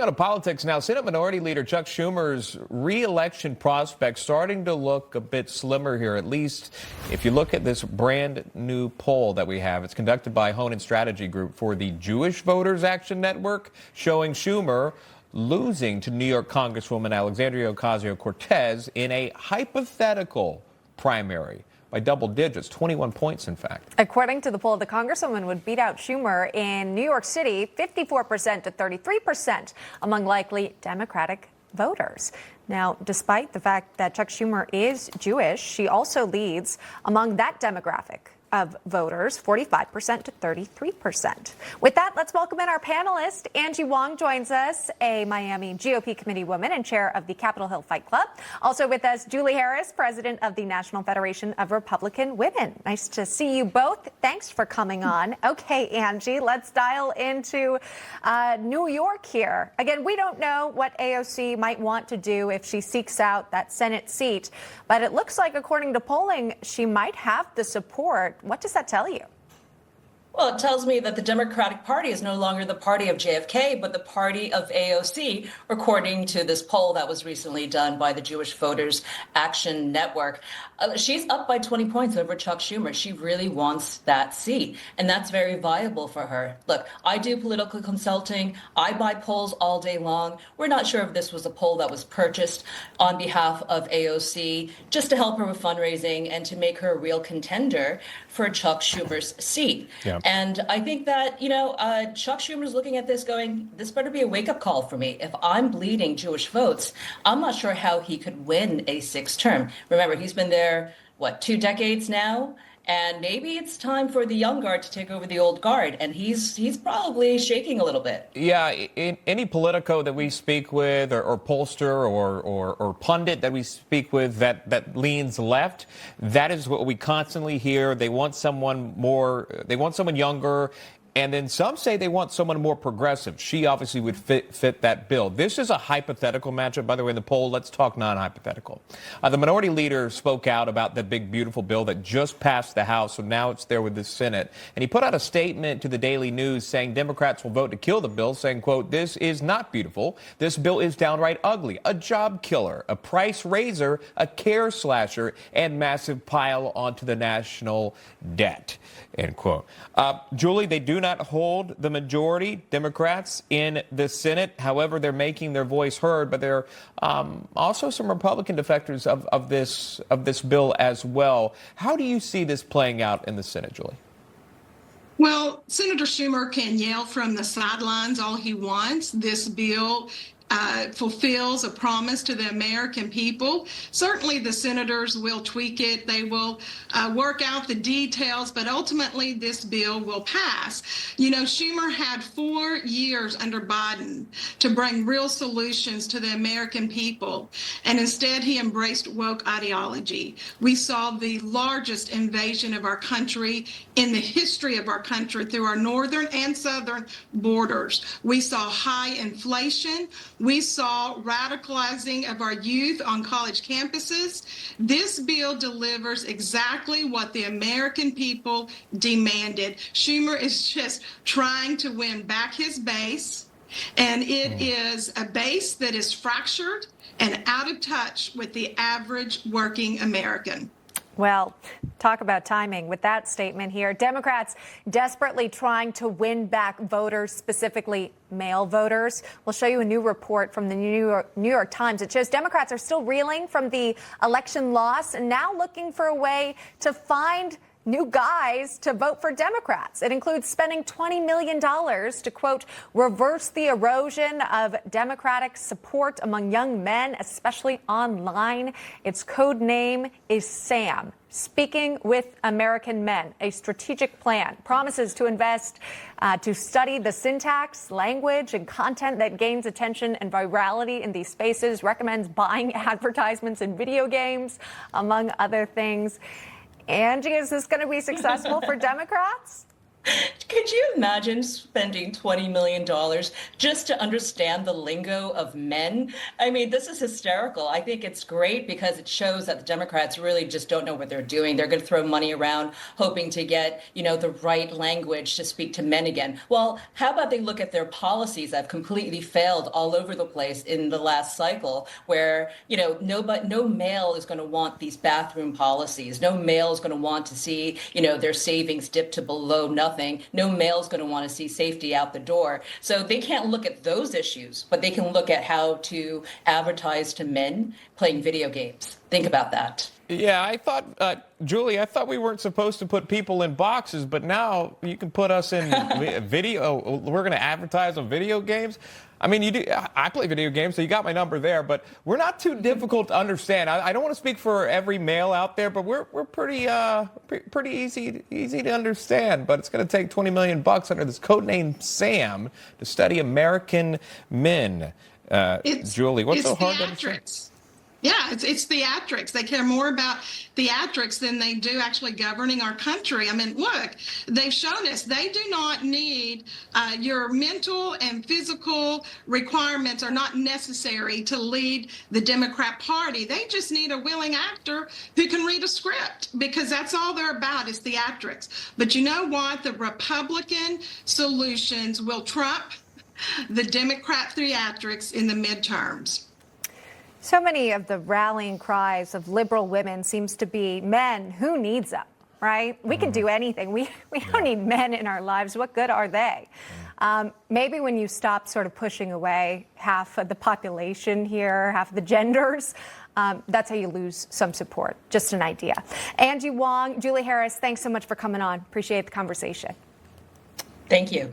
Moving on to politics now, Senate Minority Leader Chuck Schumer's re-election prospects starting to look a bit slimmer here, at least if you look at this brand new poll that we have. It's conducted by Honan Strategy Group for the Jewish Voters Action Network, showing Schumer losing to New York Congresswoman Alexandria Ocasio-Cortez in a hypothetical primary by double digits, 21 points, in fact. According to the poll, the Congresswoman would beat out Schumer in New York City 54% to 33% among likely Democratic voters. Now, despite the fact that Chuck Schumer is Jewish, she also leads among that demographic of voters, 45% to 33%. With that, let's welcome in our panelist. Angie Wong joins us, a Miami GOP committee woman and chair of the Capitol Hill Fight Club. Also with us, Julie Harris, president of the National Federation of Republican Women. Nice to see you both. Thanks for coming on. Okay, Angie, let's dial into New York here. Again, we don't know what AOC might want to do if she seeks out that Senate seat, but it looks like, according to polling, she might have the support. What does that tell you? Well, it tells me that the Democratic Party is no longer the party of JFK, but the party of AOC, according to this poll that was recently done by the Jewish Voters Action Network. She's up by 20 points over Chuck Schumer. She really wants that seat, and that's very viable for her. Look, I do political consulting. I buy polls all day long. We're not sure if this was a poll that was purchased on behalf of AOC just to help her with fundraising and to make her a real contender for Chuck Schumer's seat. Yeah. And I think that, Chuck Schumer's looking at this going, this better be a wake-up call for me. If I'm bleeding Jewish votes, I'm not sure how he could win a sixth term. Remember, he's been there, 2 decades now? And maybe it's time for the young guard to take over the old guard, and he's probably shaking a little bit. Yeah, in any politico that we speak with, or pollster, or pundit that we speak with that leans left, that is what we constantly hear. They want someone younger. And then some say they want someone more progressive. She obviously would fit that bill. This is a hypothetical matchup, by the way, in the poll. Let's talk non-hypothetical. The minority leader spoke out about the big, beautiful bill that just passed the House, so now it's there with the Senate. And he put out a statement to the Daily News saying Democrats will vote to kill the bill, saying, quote, "This is not beautiful. This bill is downright ugly, a job killer, a price raiser, a care slasher, and massive pile onto the national debt," end quote. Julie, they do not hold the majority, Democrats, in the Senate. However, they're making their voice heard, but there are also some Republican defectors of this bill as well. How do you see this playing out in the Senate, Julie? Well, Senator Schumer can yell from the sidelines all he wants. This bill fulfills a promise to the American people. Certainly the senators will tweak it. They will work out the details, but ultimately this bill will pass. Schumer had 4 years under Biden to bring real solutions to the American people, and instead he embraced woke ideology. We saw the largest invasion of our country in the history of our country through our northern and southern borders. We saw high inflation. We saw radicalizing of our youth on college campuses. This bill delivers exactly what the American people demanded. Schumer is just trying to win back his base, and it is a base that is fractured and out of touch with the average working American. Well, talk about timing with that statement here. Democrats desperately trying to win back voters, specifically male voters. We'll show you a new report from the New York Times. It shows Democrats are still reeling from the election loss and now looking for a way to find new guys to vote for Democrats. It includes spending $20 million to, quote, reverse the erosion of Democratic support among young men, especially online. Its code name is SAM, Speaking with American Men, a strategic plan, promises to invest to study the syntax, language, and content that gains attention and virality in these spaces, recommends buying advertisements in video games, among other things. Angie, is this going to be successful for Democrats? Could you imagine spending $20 million just to understand the lingo of men? I mean, this is hysterical. I think it's great because it shows that the Democrats really just don't know what they're doing. They're going to throw money around hoping to get, the right language to speak to men again. Well, how about they look at their policies that have completely failed all over the place in the last cycle where, no male is going to want these bathroom policies. No male is going to want to see, their savings dip to below nothing. No male's going to want to see safety out the door. So they can't look at those issues, but they can look at how to advertise to men playing video games. Think about that. Yeah, I thought, Julie, I thought we weren't supposed to put people in boxes, but now you can put us in video. We're going to advertise on video games. I mean, you do. I play video games, so you got my number there. But we're not too difficult to understand. I don't want to speak for every male out there, but we're pretty easy to understand. But it's going to take $20 million under this codename Sam to study American men. Julie, what's so hard to understand? Yeah, it's theatrics. They care more about theatrics than they do actually governing our country. I mean, look, they've shown us they do not need your mental and physical requirements are not necessary to lead the Democrat Party. They just need a willing actor who can read a script because that's all they're about is theatrics. But you know what? The Republican solutions will trump the Democrat theatrics in the midterms. So many of the rallying cries of liberal women seems to be men. Who needs them, right? We can do anything. We don't need men in our lives. What good are they? Maybe when you stop sort of pushing away half of the population here, half of the genders, that's how you lose some support. Just an idea. Angie Wong, Julie Harris, thanks so much for coming on. Appreciate the conversation. Thank you.